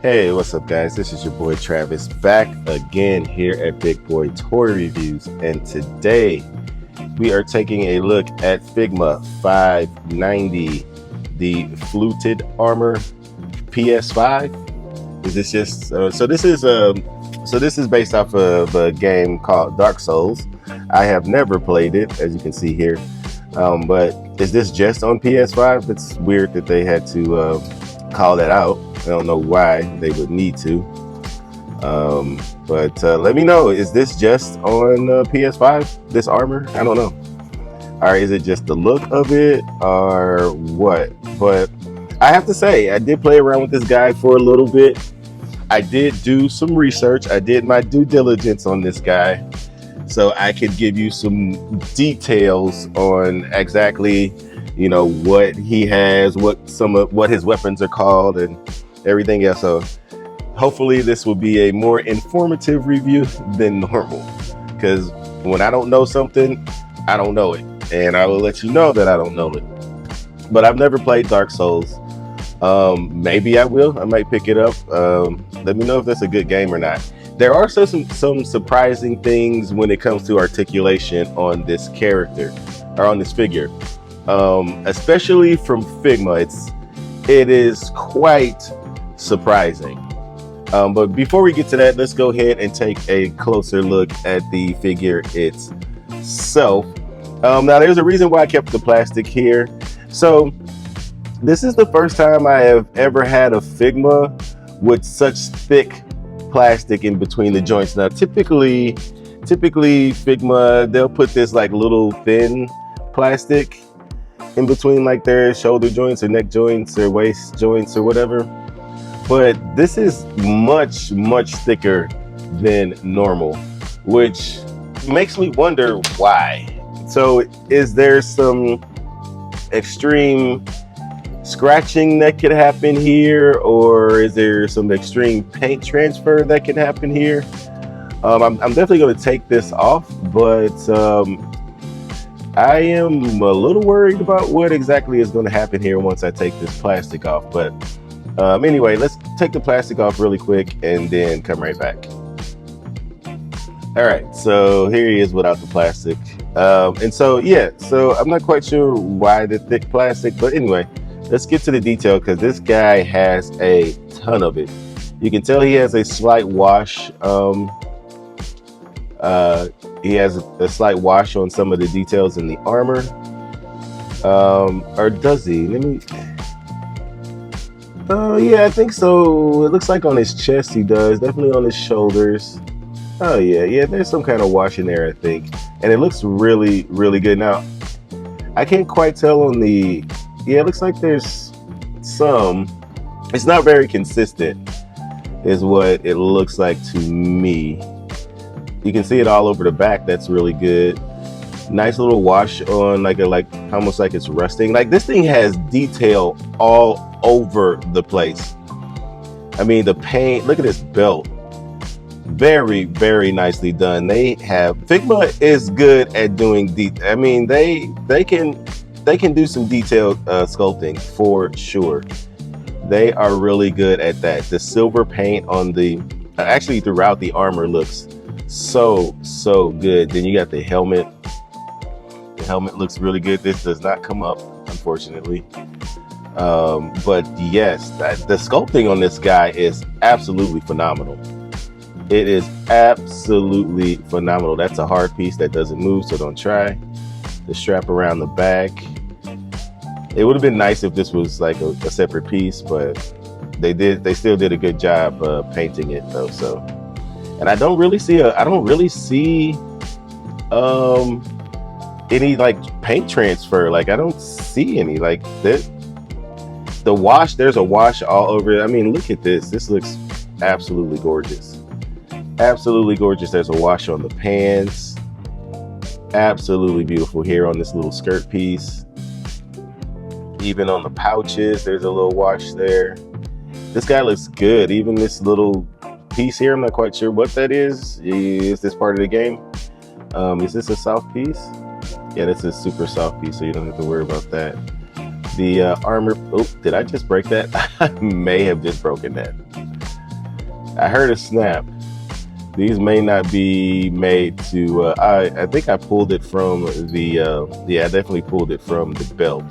Hey, what's up, guys? This is your boy Travis back again here at Big Boy Toy Reviews, and today we are taking a look at Figma 590, the Fluted Armor PS5. Is this just this is based off of a game called Dark Souls. I have never played it, as you can see here, but is this just on PS5? It's weird that they had to call that out. I don't know why they would need to. But let me know, is this just on PS5, this armor? I don't know. Or is it just the look of it or what? But I have to say, I did play around with this guy for a little bit. I did do some research. I did my due diligence on this guy, so I could give you some details on exactly, what he has, what his weapons are called, and everything else. So hopefully this will be a more informative review than normal, because when I don't know something, I don't know it, and I will let you know that I don't know it. But I've never played Dark Souls. Maybe I will. I might pick it up. Let me know if that's a good game or not. There are some surprising things when it comes to articulation on this character, or on this figure, especially from Figma. It is quite surprising. But before we get to that, let's go ahead and take a closer look at the figure itself. Now, there's a reason why I kept the plastic here. So this is the first time I have ever had a Figma with such thick plastic in between the joints. Now, typically Figma, they'll put this like little thin plastic in between like their shoulder joints or neck joints or waist joints or whatever. But this is much thicker than normal, which makes me wonder why. So is there some extreme scratching that could happen here, or is there some extreme paint transfer that could happen here? I'm definitely going to take this off, but I am a little worried about what exactly is going to happen here once I take this plastic off. But anyway, let's take the plastic off really quick and then come right back. All right, so here he is without the plastic. And so, yeah, so I'm not quite sure why the thick plastic, but anyway, let's get to the detail, because this guy has a ton of it. You can tell he has a slight wash. He has a slight wash on some of the details in the armor. Or does he? Let me... yeah, I think so. It looks like on his chest he does. Definitely on his shoulders. Oh yeah, there's some kind of wash in there, I think. And it looks really good. Now, I can't quite tell on the... Yeah, it looks like there's some... It's not very consistent, is what it looks like to me. You can see it all over the back. That's really good. Nice little wash on like almost like it's rusting. Like, this thing has detail all over the place. I mean, the paint, look at this belt. Very nicely done. Figma is good at doing I mean, they can do some detailed sculpting for sure. They are really good at that. The silver paint on the actually throughout the armor looks so good. Then you got the helmet. The helmet looks really good. This does not come up, unfortunately. But yes, the sculpting on this guy is absolutely phenomenal. It is absolutely phenomenal. That's a hard piece that doesn't move, so don't try. The strap around the back. It would have been nice if this was like a separate piece, but they still did a good job painting it though. So, and I don't really see any like paint transfer. Like, I don't see any like that. The wash, there's a wash all over it. I mean, look at this. This looks absolutely gorgeous. Absolutely gorgeous. There's a wash on the pants. Absolutely beautiful here on this little skirt piece. Even on the pouches, there's a little wash there. This guy looks good. Even this little piece here, I'm not quite sure what that is. Is this part of the game? Is this a soft piece? Yeah, this is a super soft piece, so you don't have to worry about that. The armor, oh, did I just break that? I may have just broken that. I heard a snap. These may not be made to, I think I pulled it from the, yeah, I definitely pulled it from the belt.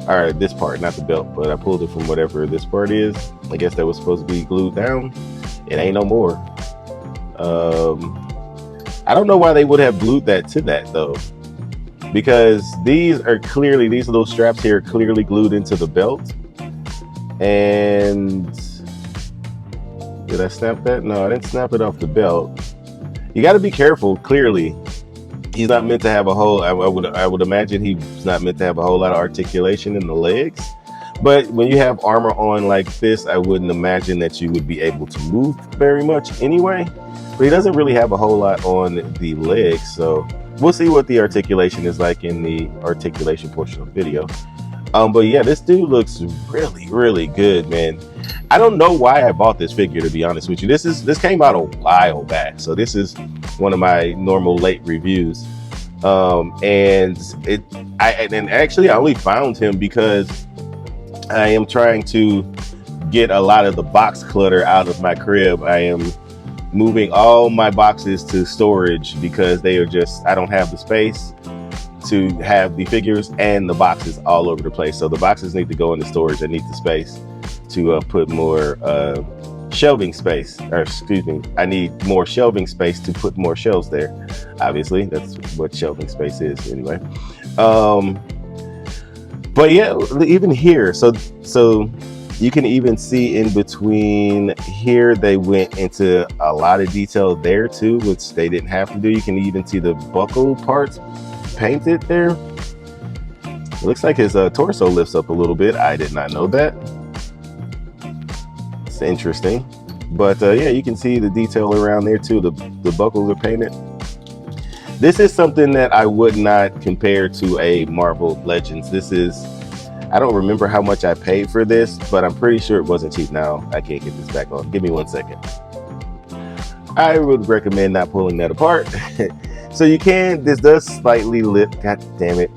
All right, this part, not the belt, but I pulled it from whatever this part is. I guess that was supposed to be glued down. It ain't no more. I don't know why they would have glued that to that though, because these are clearly, these little straps here are clearly glued into the belt. And did I snap that? No, I didn't snap it off the belt. You got to be careful. Clearly, he's not meant to have a whole. I would imagine he's not meant to have a whole lot of articulation in the legs. But when you have armor on like this, I wouldn't imagine that you would be able to move very much anyway. But he doesn't really have a whole lot on the legs, so we'll see what the articulation is like in the articulation portion of the video. But yeah, this dude looks really, really good, man. I don't know why I bought this figure, to be honest with you. This came out a while back, so this is one of my normal late reviews. And actually I only found him because I am trying to get a lot of the box clutter out of my crib. I am moving all my boxes to storage because they are just, I don't have the space to have the figures and the boxes all over the place. So the boxes need to go into storage. I need the space to put more shelving space, or excuse me, I need more shelving space to put more shelves there. Obviously, that's what shelving space is anyway. But yeah, even here, so you can even see in between here, they went into a lot of detail there too, which they didn't have to do. You can even see the buckle parts painted there. It looks like his torso lifts up a little bit. I did not know that. It's interesting. But yeah, you can see the detail around there too. The buckles are painted. This is something that I would not compare to a Marvel Legends. This is, I don't remember how much I paid for this, but I'm pretty sure it wasn't cheap. Now I can't get this back on. Give me 1 second. I would recommend not pulling that apart. So you can, this does slightly lift, god damn it.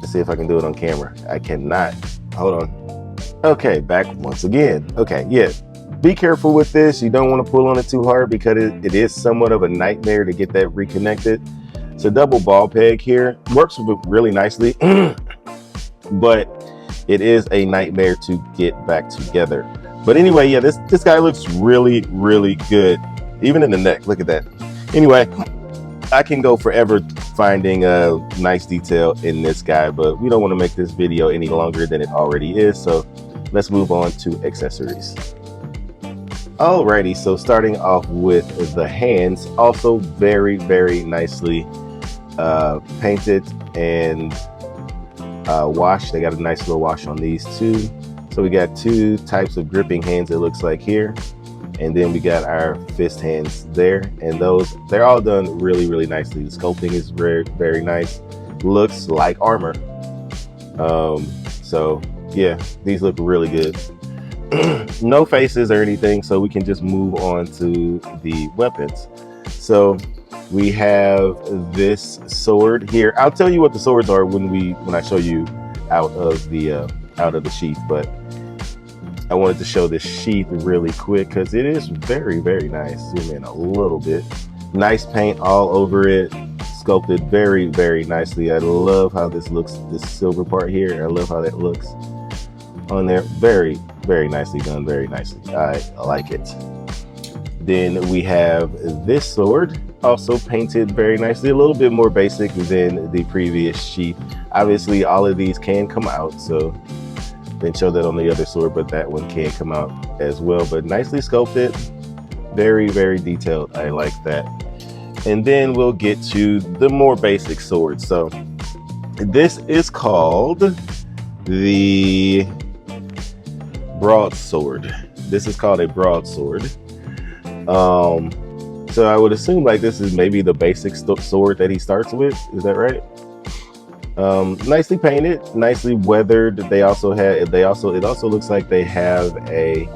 Let's see if I can do it on camera. I cannot, hold on. Okay, back once again. Okay, yeah, be careful with this. You don't want to pull on it too hard because it is somewhat of a nightmare to get that reconnected. It's a double ball peg here, works really nicely, but it is a nightmare to get back together. But anyway, yeah, this guy looks really, really good. Even in the neck, look at that. Anyway, I can go forever finding a nice detail in this guy, but we don't want to make this video any longer than it already is. So let's move on to accessories. Alrighty, so starting off with the hands, also very, very nicely painted and washed. They got a nice little wash on these too. So we got two types of gripping hands, it looks like here. And then we got our fist hands there, and those, they're all done really, really nicely. The sculpting is very, very nice. Looks like armor. So yeah, these look really good. No faces or anything, so we can just move on to the weapons. So we have this sword here. I'll tell you what the swords are when I show you out of the sheath, but I wanted to show this sheath really quick because it is very, very nice. Zoom in a little bit. Nice paint all over it, sculpted very, very nicely. I love how this looks, this silver part here. I love how that looks on there. Very, very nicely done, very nicely. I like it. Then we have this sword, also painted very nicely, a little bit more basic than the previous sheath. Obviously, all of these can come out, so didn't show that on the other sword, but that one can come out as well. But nicely sculpted, very, very detailed. I like that. And then we'll get to the more basic sword. So this is called the broadsword. This is called a broadsword. So I would assume like this is maybe the basic sword that he starts with. Is that right? Nicely painted, nicely weathered. It also looks like they have a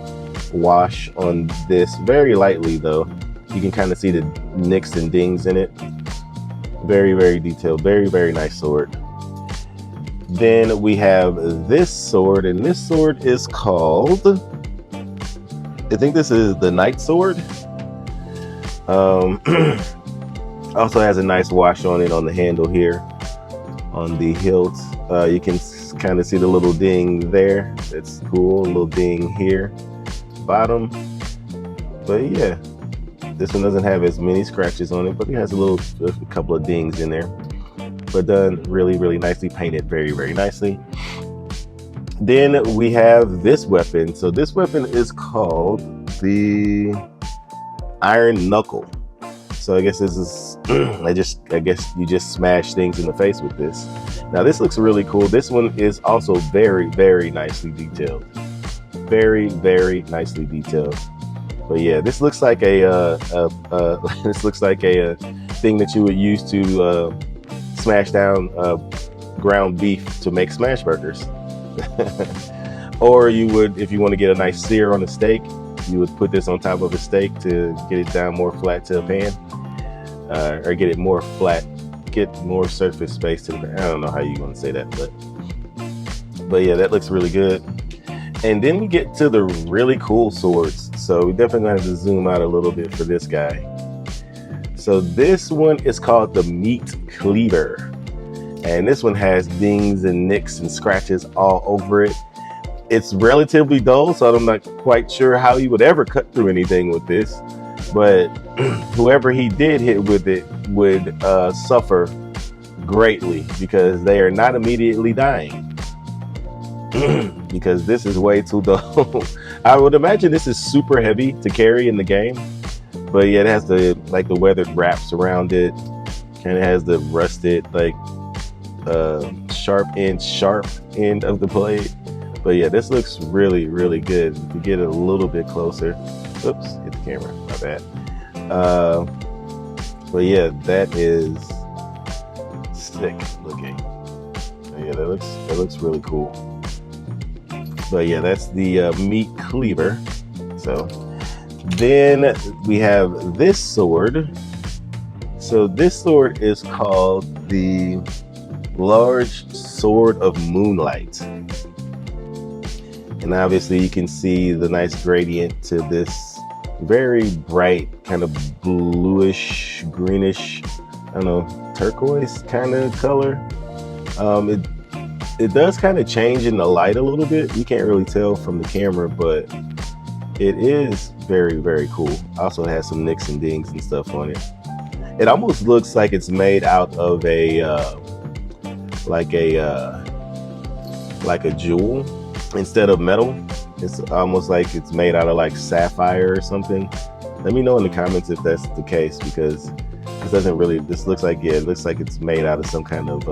wash on this, very lightly though. You can kind of see the nicks and dings in it. Very, very detailed, very, very nice sword. Then we have this sword, and this sword is called, I think this is the Knight Sword. Also has a nice wash on it on the handle here, on the hilt. You can kind of see the little ding there. That's cool, a little ding here, bottom. But yeah, this one doesn't have as many scratches on it, but it has a couple of dings in there. But done really, really nicely, painted very, very nicely. Then we have this weapon. So this weapon is called the Iron Knuckle. So I guess this is, I guess you just smash things in the face with this. Now this looks really cool. This one is also very, very nicely detailed. Very, very nicely detailed. But yeah, this looks like this looks like a thing that you would use to smash down ground beef to make smash burgers. Or you would, if you want to get a nice sear on a steak, you would put this on top of a steak to get it down more flat to a pan, or get it more flat, get more surface space to the pan. I don't know how you're going to say that, but yeah, that looks really good. And then we get to the really cool swords. So we definitely have to zoom out a little bit for this guy. So this one is called the Meat Cleaver. And this one has dings and nicks and scratches all over it. It's relatively dull, so I'm not quite sure how he would ever cut through anything with this. But whoever he did hit with it would suffer greatly, because they are not immediately dying. Because this is way too dull. I would imagine this is super heavy to carry in the game. But yeah, it has the weathered wraps around it. Kind of has the rusted sharp end of the blade. But yeah, this looks really, really good. If you get it a little bit closer. Oops, hit the camera, my bad. But yeah, that is sick looking. Yeah, that looks really cool. But yeah, that's the Meat Cleaver. So then we have this sword. So this sword is called the Large Sword of Moonlight. And obviously you can see the nice gradient to this very bright, kind of bluish, greenish, I don't know, turquoise kind of color. It does kind of change in the light a little bit. You can't really tell from the camera, but it is very, very cool. Also, it has some nicks and dings and stuff on it. It almost looks like it's made out of a like a jewel instead of metal. It's almost like it's made out of like sapphire or something. Let me know in the comments if that's the case, because this doesn't really, this looks like, yeah, it looks like it's made out of some kind of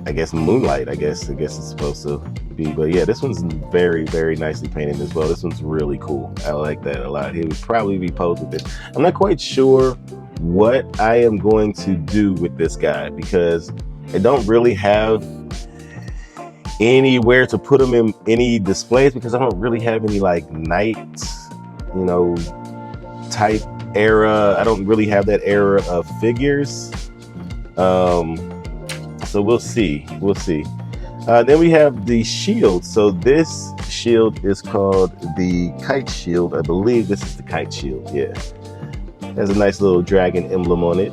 I guess moonlight, I guess it's supposed to be. But yeah, this one's very, very nicely painted as well. This one's really cool. I like that a lot. It would probably be posed with this. I'm not quite sure what I am going to do with this guy, because I don't really have anywhere to put him in any displays, because I don't really have any like knight, you know, type era. I don't really have that era of figures. So we'll see. Then we have the shield. So this shield is called the Kite Shield. I believe this is the Kite Shield. Yeah, has a nice little dragon emblem on it.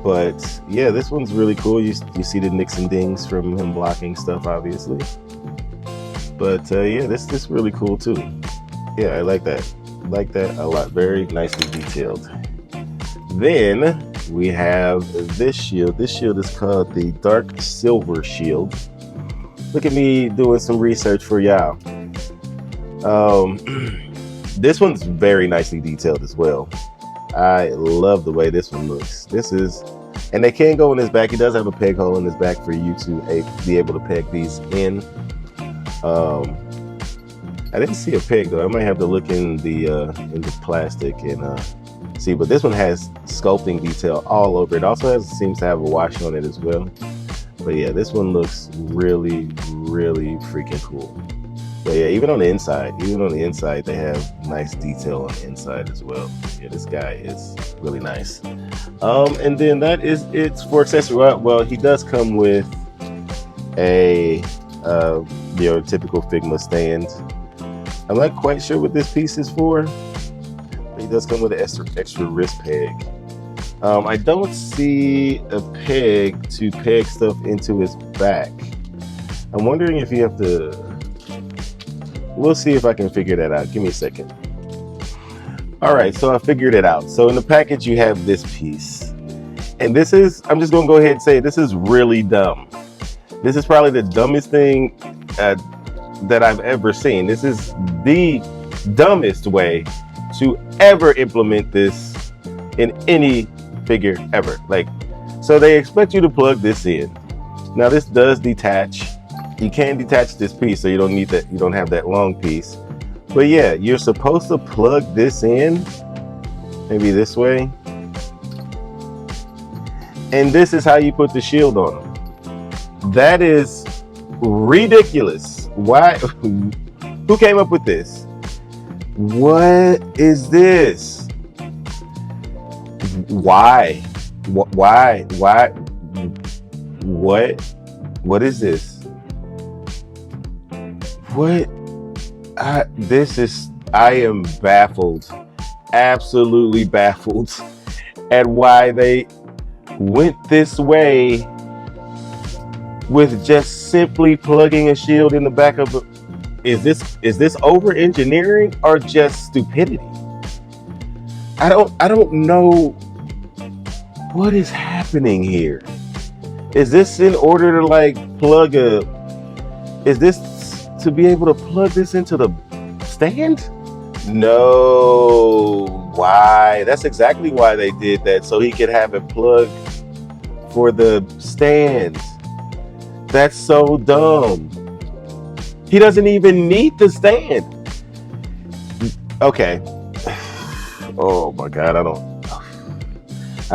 But yeah, this one's really cool. You see the nicks and dings from him blocking stuff, obviously. But yeah, this really cool too. Yeah, I like that. Like that a lot. Very nicely detailed. Then we have this shield. This shield is called the Dark Silver Shield. Look at me doing some research for y'all. This one's very nicely detailed as well. I love the way this one looks. This is, and they can go in his back. He does have a peg hole in his back for you to be able to peg these in. I didn't see a peg though. I might have to look in the plastic and see. But this one has sculpting detail all over it. Also seems to have a wash on it as well. But yeah, this one looks really, really freaking cool. But yeah, even on the inside, they have nice detail on the inside as well. Yeah, this guy is really nice. And then that is it's for accessory. Well, he does come with a typical Figma stand. I'm not quite sure what this piece is for, but he does come with an extra wrist peg. I don't see a peg to peg stuff into his back. I'm wondering if you have to. We'll see if I can figure that out. Give me a second. All right, so I figured it out. So in the package, you have this piece. And this is, I'm just gonna go ahead and say, this is really dumb. This is probably the dumbest thing that I've ever seen. This is the dumbest way to ever implement this in any figure ever. Like, so they expect you to plug this in. Now this does detach. You can detach this piece, so you don't need that. You don't have that long piece. But yeah, you're supposed to plug this in, maybe this way. And this is how you put the shield on them. That is ridiculous. Why? Who came up with this? What is this? Why? Why? What is this? What? I am baffled, absolutely baffled at why they went this way with just simply plugging a shield in the back of a. Is this over engineering or just stupidity? I don't know what is happening here. Is this in order to like plug a? Is this to be able to plug this into the stand? No. Why? That's exactly why they did that, so he could have it plugged for the stand. That's so dumb. He doesn't even need the stand. Okay. Oh my God, I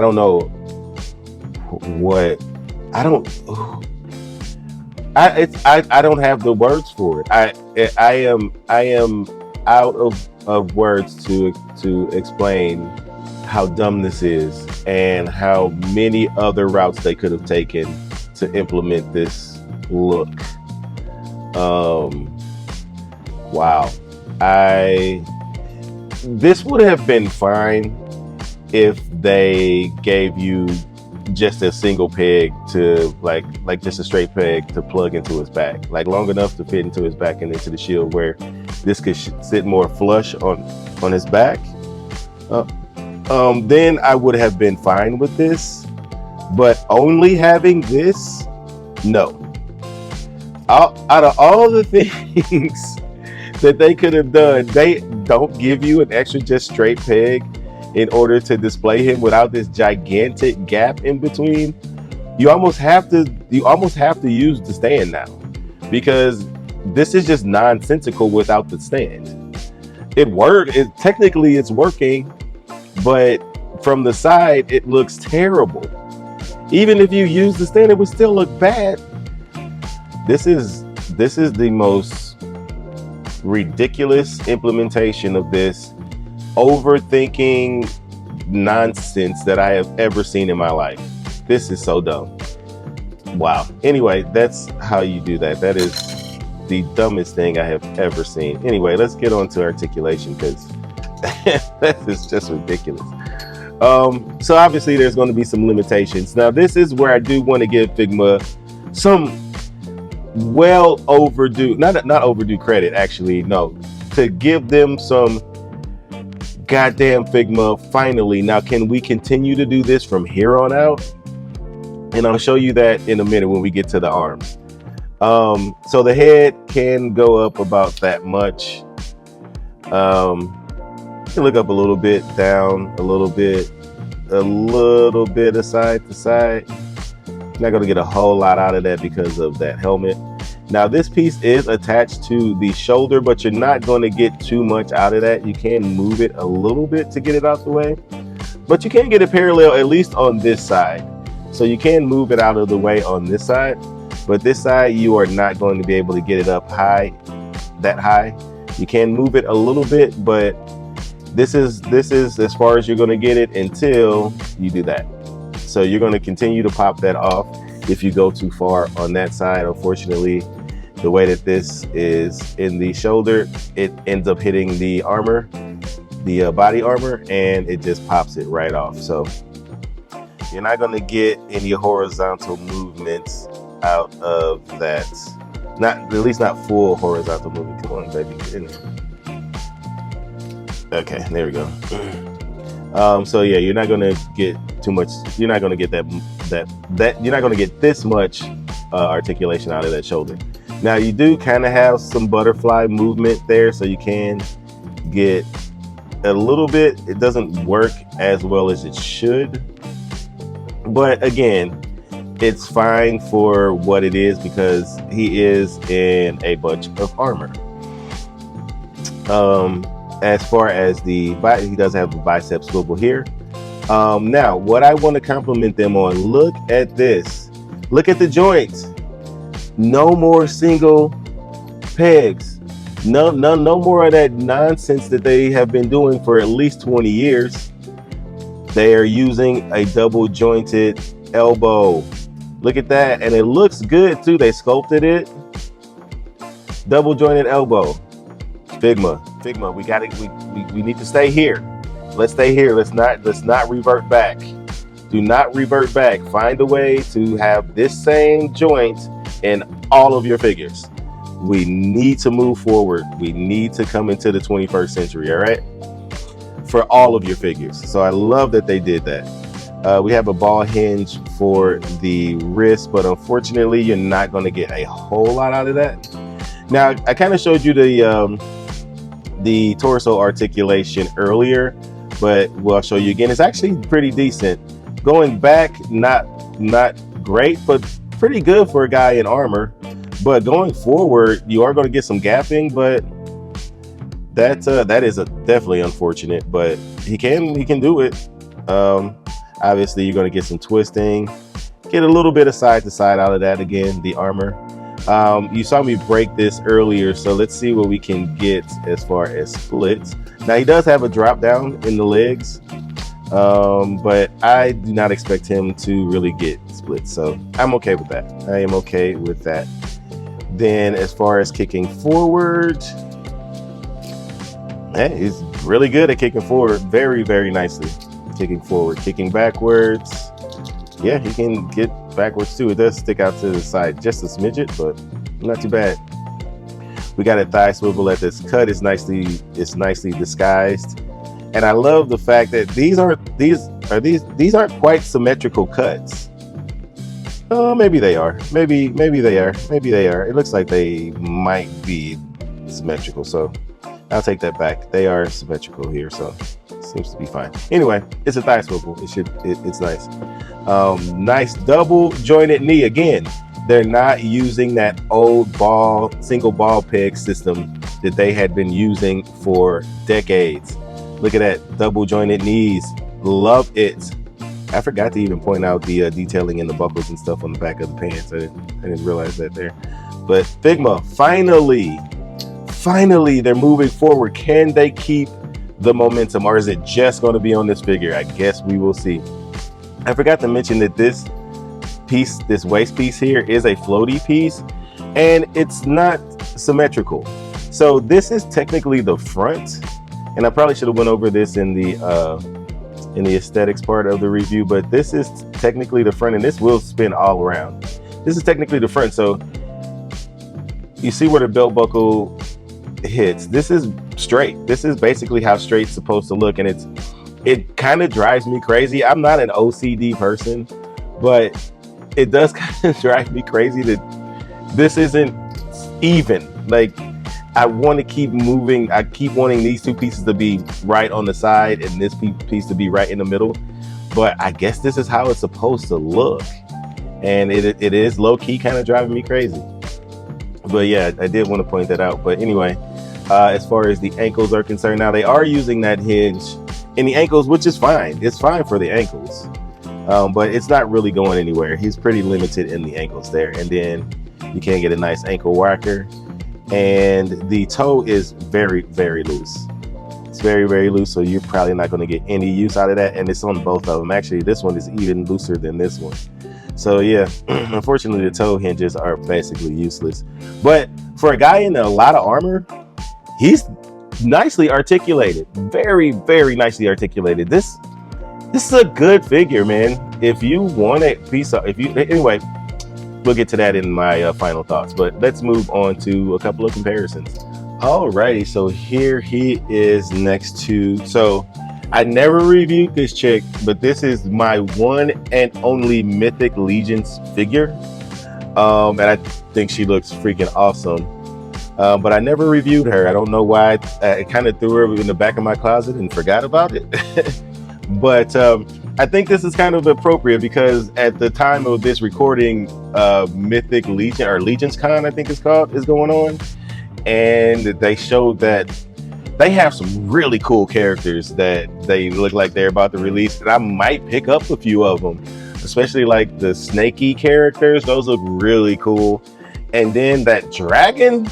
don't know what I don't have the words for it. I am out of words to explain how dumb this is and how many other routes they could have taken to implement this look. Wow. This would have been fine if they gave you just a single peg to like just a straight peg to plug into his back, like long enough to fit into his back and into the shield where this could sit more flush on his back. Then I would have been fine with this, but only having this, no. Out of all the things that they could have done, they don't give you an extra just straight peg in order to display him without this gigantic gap in between. You almost have to use the stand now, because this is just nonsensical without the stand. Technically it's working, but from the side it looks terrible. Even if you use the stand, it would still look bad. This is the most ridiculous implementation of this overthinking nonsense that I have ever seen in my life. This is so dumb. Wow. Anyway, that's how you do that. That is the dumbest thing I have ever seen. Anyway, let's get on to articulation, because that is just ridiculous. So obviously there's going to be some limitations. Now this is where I do want to give Figma some well overdue, not overdue credit, actually, no, to give them some goddamn Figma. Finally, now can we continue to do this from here on out? And I'll show you that in a minute when we get to the arms. So the head can go up about that much. You can look up a little bit, down a little bit of side to side. Not going to get a whole lot out of that because of that helmet. Now this piece is attached to the shoulder, but you're not going to get too much out of that. You can move it a little bit to get it out the way, but you can get it parallel, at least on this side. So you can move it out of the way on this side, but this side you are not going to be able to get it up high, that high. You can move it a little bit, but This is as far as you're going to get it until you do that. So you're going to continue to pop that off if you go too far on that side. Unfortunately, the way that this is in the shoulder, it ends up hitting the armor, the body armor, and it just pops it right off. So you're not going to get any horizontal movements out of that. Not, at least not full horizontal movement. Come on, baby, get in there. Okay, there we go. So yeah, you're not gonna get too much. You're not gonna get that. You're not gonna get this much articulation out of that shoulder. Now you do kind of have some butterfly movement there, so you can get a little bit. It doesn't work as well as it should, but again, it's fine for what it is because he is in a bunch of armor. As far as the body, he does have the bicep swivel here. Now, what I want to compliment them on, look at this. Look at the joints. No more single pegs. No more of that nonsense that they have been doing for at least 20 years. They are using a double jointed elbow. Look at that, and it looks good too. They sculpted it. Double jointed elbow. Figma, we need to stay here. Let's stay here. Let's not revert back. Do not revert back. Find a way to have this same joint in all of your figures. We need to move forward. We need to come into the 21st century, all right? For all of your figures. So I love that they did that. We have a ball hinge for the wrist, but unfortunately, you're not going to get a whole lot out of that. Now, I kind of showed you the torso articulation earlier, but I'll show you again. It's actually pretty decent. Going back, not great, but pretty good for a guy in armor. But going forward, you are going to get some gapping, but that is definitely unfortunate. But he can do it. Obviously, you're going to get some twisting, get a little bit of side to side out of that. Again, the armor. You saw me break this earlier, so let's see what we can get as far as splits. Now he does have a drop down in the legs, but I do not expect him to really get split, so I'm okay with that. I am okay with that. Then as far as kicking forward, he's really good at kicking forward, very, very nicely. Kicking forward, kicking backwards. Yeah, he can get backwards too. It does stick out to the side just a smidget, but not too bad. We got a thigh swivel at this cut. It's nicely disguised, and I love the fact that these aren't quite symmetrical cuts. Maybe they are. Maybe they are. Maybe they are. It looks like they might be symmetrical, so I'll take that back. They are symmetrical here, so it seems to be fine. Anyway, it's a thigh swivel. It's nice. Nice double jointed knee. Again, they're not using that old single ball peg system that they had been using for decades. Look at that, double jointed knees. Love it. I forgot to even point out the detailing in the buckles and stuff on the back of the pants. I didn't realize that there. But Figma, finally they're moving forward. Can they keep the momentum, or is it just going to be on this figure? I guess we will see. I forgot to mention that this piece, this waist piece here, is a floaty piece, and it's not symmetrical. So this is technically the front, and I probably should have went over this in the aesthetics part of the review, but this is technically the front, and this will spin all around. This is technically the front, so you see where the belt buckle hits. This is straight. This is basically how straight's supposed to look, and it kind of drives me crazy. I'm not an OCD person, but it does kind of drive me crazy that this isn't even. Like, I want to keep moving. I keep wanting these two pieces to be right on the side and this piece to be right in the middle. But I guess this is how it's supposed to look. And it is low-key kind of driving me crazy. But yeah, I did want to point that out. But anyway, as far as the ankles are concerned, now they are using that hinge in the ankles, which is fine. It's fine for the ankles. But it's not really going anywhere. He's pretty limited in the ankles there. And then you can get a nice ankle whacker. And the toe is very, very loose. It's very, very loose, so you're probably not going to get any use out of that. And it's on both of them. Actually, this one is even looser than this one. So yeah, unfortunately, the toe hinges are basically useless. But for a guy in a lot of armor, he's nicely articulated. Very, very nicely articulated. This is a good figure, man. If you want a piece of, anyway, we'll get to that in my final thoughts. But let's move on to a couple of comparisons. Alrighty, so here he is next to, so I never reviewed this chick, but this is my one and only Mythic Legions figure. And I think she looks freaking awesome. But I never reviewed her. I don't know why. I kind of threw her in the back of my closet and forgot about it. But I think this is kind of appropriate because at the time of this recording, Mythic Legion, or Legions Con, I think it's called, is going on. And they showed that they have some really cool characters that they look like they're about to release. And I might pick up a few of them, especially like the snaky characters. Those look really cool. And then that dragon,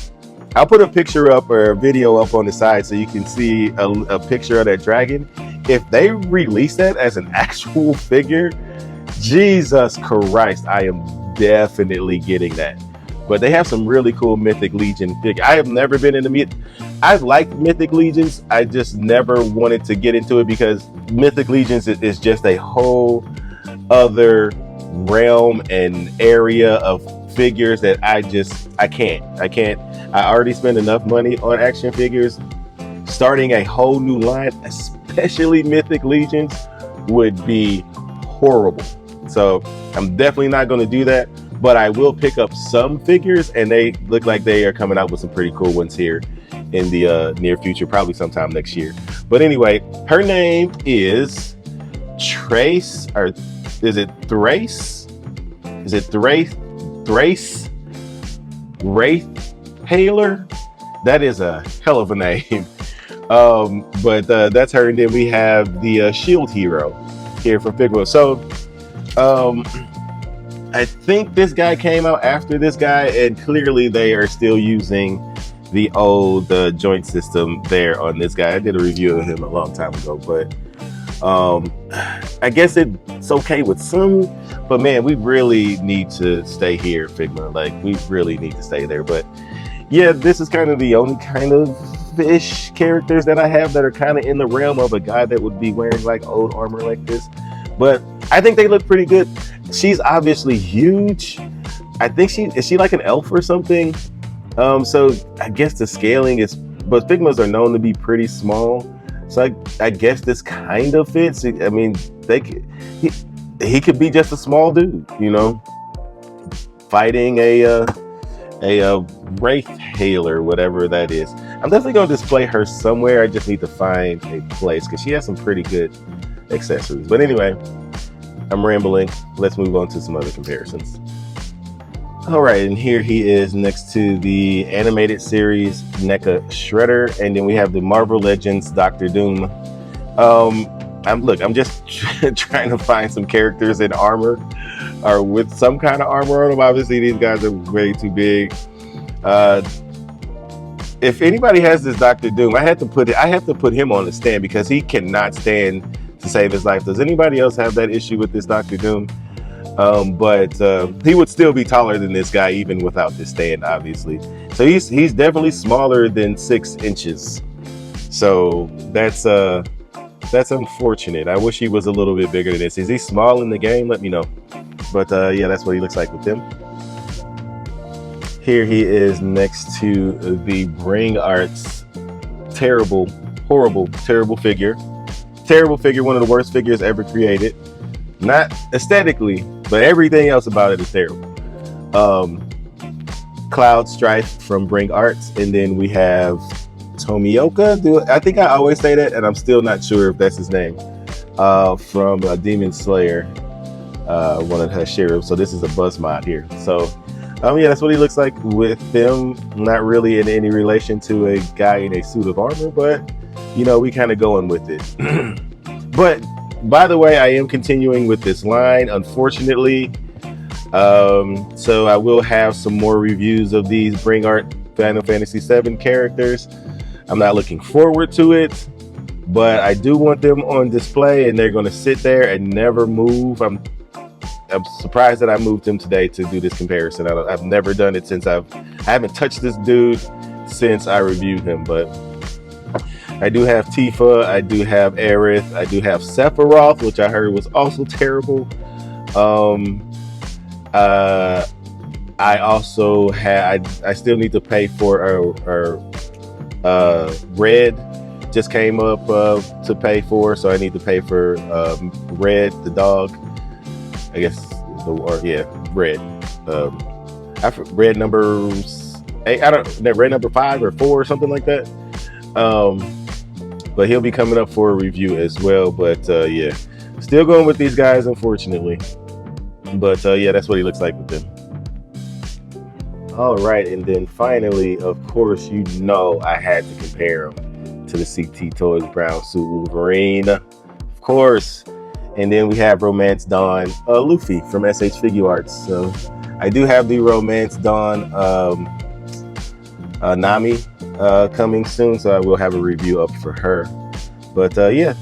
I'll put a picture up or a video up on the side so you can see a picture of that dragon. If they release that as an actual figure, Jesus Christ, I am definitely getting that. But they have some really cool Mythic Legion figures. I have never been into I've liked Mythic Legions. I just never wanted to get into it because Mythic Legions is just a whole other realm and area of figures that I can't. I already spend enough money on action figures. Starting a whole new line, especially Mythic Legions, would be horrible. So I'm definitely not going to do that. But I will pick up some figures, and they look like they are coming out with some pretty cool ones here in the near future, probably sometime next year. But anyway, her name is Trace, or is it Thrace? Is it Thrace? Wraithhaler? That is a hell of a name. But that's her. And then we have the Shield Hero here from Figma. So I think this guy came out after this guy, and clearly they are still using the old joint system there on this guy. I did a review of him a long time ago, but I guess it's okay with some, but man, we really need to stay here, Figma. Like, we really need to stay there. But yeah, this is kind of the only kind of fish characters that I have that are kind of in the realm of a guy that would be wearing like old armor like this. But I think they look pretty good. She's obviously huge. I think is she like an elf or something? So I guess the scaling is, but Figmas are known to be pretty small. So I guess this kind of fits. I mean, he could be just a small dude, you know, fighting a Wraithhaler, whatever that is. I'm definitely going to display her somewhere. I just need to find a place because she has some pretty good accessories. But anyway, I'm rambling. Let's move on to some other comparisons. All right, and here he is next to the animated series NECA Shredder, and then we have the Marvel Legends Doctor Doom. I'm just trying to find some characters in armor or with some kind of armor on them. Obviously, these guys are way too big. If anybody has this Doctor Doom, I have to put him on the stand because he cannot stand to save his life. Does anybody else have that issue with this Doctor Doom? But he would still be taller than this guy even without this stand, obviously. So he's definitely smaller than 6 inches. So that's unfortunate. I wish he was a little bit bigger than this. Is he small in the game? Let me know. But yeah, that's what he looks like with him. Here he is next to the Bring Arts terrible, horrible, terrible figure. Terrible figure, one of the worst figures ever created. Not aesthetically, but everything else about it is terrible. Cloud Strife from Bring Arts, and then we have Tomioka. I think I always say that, and I'm still not sure if that's his name. From Demon Slayer, one of her sheriffs. So this is a buzz mod here. So yeah, that's what he looks like with them. Not really in any relation to a guy in a suit of armor, but you know, we kind of going with it. But by the way, I am continuing with this line, unfortunately. So I will have some more reviews of these Bring Art Final Fantasy VII characters. I'm not looking forward to it, but I do want them on display, and they're going to sit there and never move. I'm surprised that I moved him today to do this comparison. I've never done it since I haven't touched this dude since I reviewed him. But I do have Tifa, I do have Aerith, I do have Sephiroth, which I heard was also terrible. I also have, I still need to pay for Red. Just came up to pay for, so I need to pay for Red the dog. I guess Red. Red number 8. Red number 5 or 4 or something like that. But he'll be coming up for a review as well. But yeah, still going with these guys, unfortunately. But yeah, that's what he looks like with them. All right, and then finally, of course, you know I had to compare him to the CT Toys Brown Suit Wolverine, of course. And then we have Romance Dawn Luffy from SH Figure Arts. So I do have the Romance Dawn Nami coming soon, so I will have a review up for her. But yeah,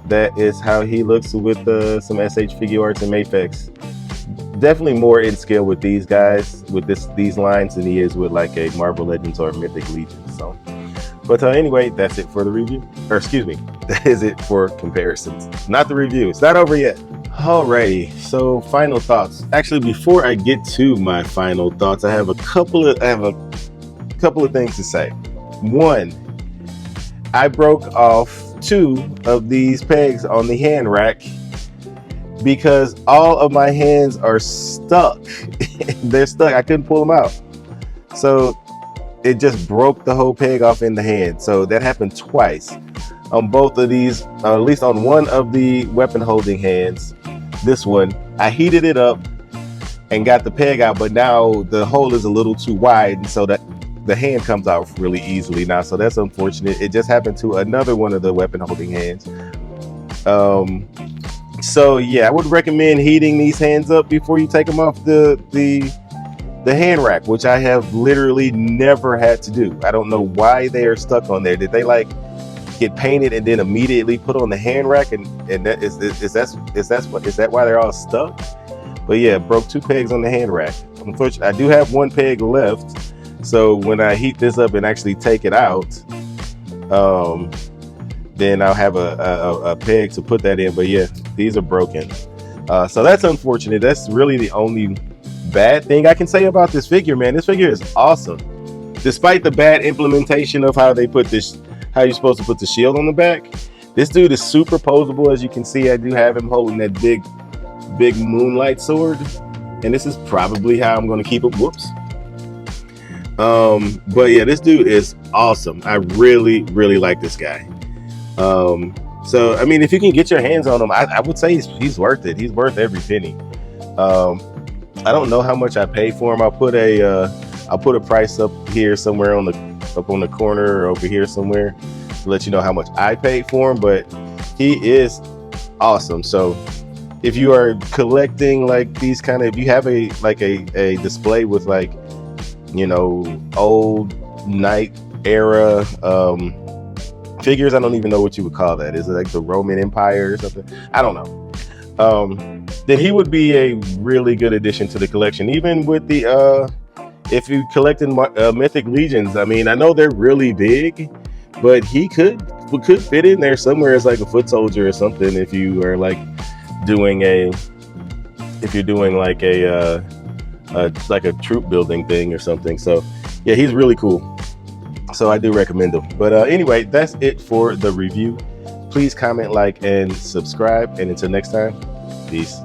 that is how he looks with some SH Figure Arts and Mafex. Definitely more in scale with these guys, with these lines, than he is with like a Marvel Legends or Mythic Legion. So, but anyway, that's it for the review. Or excuse me, that is it for comparisons. Not the review. It's not over yet. Alrighty. So final thoughts. Actually, before I get to my final thoughts, I have a couple of things to say. One, I broke off 2 of these pegs on the hand rack because all of my hands are stuck. They're stuck. I couldn't pull them out. So it just broke the whole peg off in the hand. So that happened twice on both of these, at least on one of the weapon holding hands. This one, I heated it up and got the peg out, but now the hole is a little too wide, and so that the hand comes out really easily now. So that's unfortunate. It just happened to another one of the weapon holding hands. So yeah, I would recommend heating these hands up before you take them off the hand rack, which I have literally never had to do. I don't know why they are stuck on there. Did they like get painted and then immediately put on the hand rack? And that is that why they're all stuck? But yeah, broke 2 pegs on the hand rack. Unfortunately, I do have 1 peg left. So when I heat this up and actually take it out, then I'll have a peg to put that in. But yeah, these are broken. So that's unfortunate. That's really the only bad thing I can say about this figure, man. This figure is awesome. Despite the bad implementation of how they put this, how you're supposed to put the shield on the back, this dude is super posable. As you can see, I do have him holding that big moonlight sword. And this is probably how I'm going to keep it. Whoops. But yeah, this dude is awesome. I really like this guy. So I mean, if you can get your hands on him, I would say he's worth it. He's worth every penny. I don't know how much I paid for him. I'll put a price up here somewhere up on the corner or over here somewhere to let you know how much I paid for him. But he is awesome. So if you are collecting like these kind of, if you have a display with like, you know, old Knight era figures, I don't even know what you would call that. Is it like the Roman Empire or something? I don't know. Then he would be a really good addition to the collection. Even with the if you collecting Mythic Legions, I mean, I know they're really big, but he could fit in there somewhere as like a foot soldier or something. If you are like doing like a troop building thing or something. So yeah, he's really cool. So I do recommend him. But anyway, that's it for the review. Please comment, like, and subscribe. And until next time, peace.